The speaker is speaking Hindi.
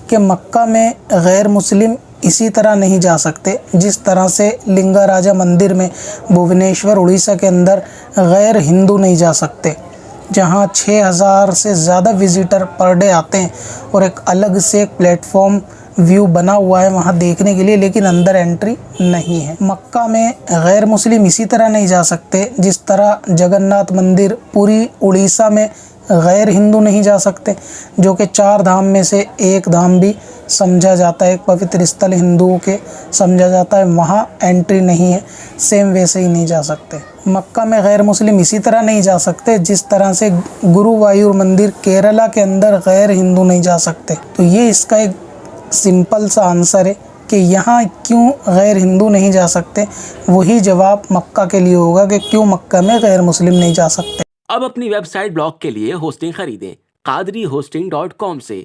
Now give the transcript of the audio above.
कि मक्का में गैर मुस्लिम इसी तरह नहीं जा सकते जिस तरह से लिंगाराजा मंदिर में भुवनेश्वर उड़ीसा के अंदर गैर हिंदू नहीं जा सकते, जहां 6000 से ज़्यादा विज़िटर पर डे आते हैं और एक अलग से एक प्लेटफॉर्म व्यू बना हुआ है वहां देखने के लिए, लेकिन अंदर एंट्री नहीं है। मक्का में गैर मुस्लिम इसी तरह नहीं जा सकते जिस तरह जगन्नाथ मंदिर पुरी उड़ीसा में गैर हिंदू नहीं जा सकते, जो कि 4 धाम में से एक धाम भी समझा जाता है, एक पवित्र स्थल हिंदुओं के समझा जाता है, वहाँ एंट्री नहीं है। सेम वैसे ही नहीं जा सकते। मक्का में गैर मुस्लिम इसी तरह नहीं जा सकते जिस तरह से गुरुवायूर मंदिर केरला के अंदर गैर हिंदू नहीं जा सकते। तो ये इसका एक सिंपल सा आंसर है कि यहाँ क्यों गैर हिंदू नहीं जा सकते। वही जवाब मक्का के लिए होगा कि क्यों मक्का में गैर मुस्लिम नहीं जा सकते। अब अपनी वेबसाइट ब्लॉग के लिए होस्टिंग खरीदें qadrihosting.com से।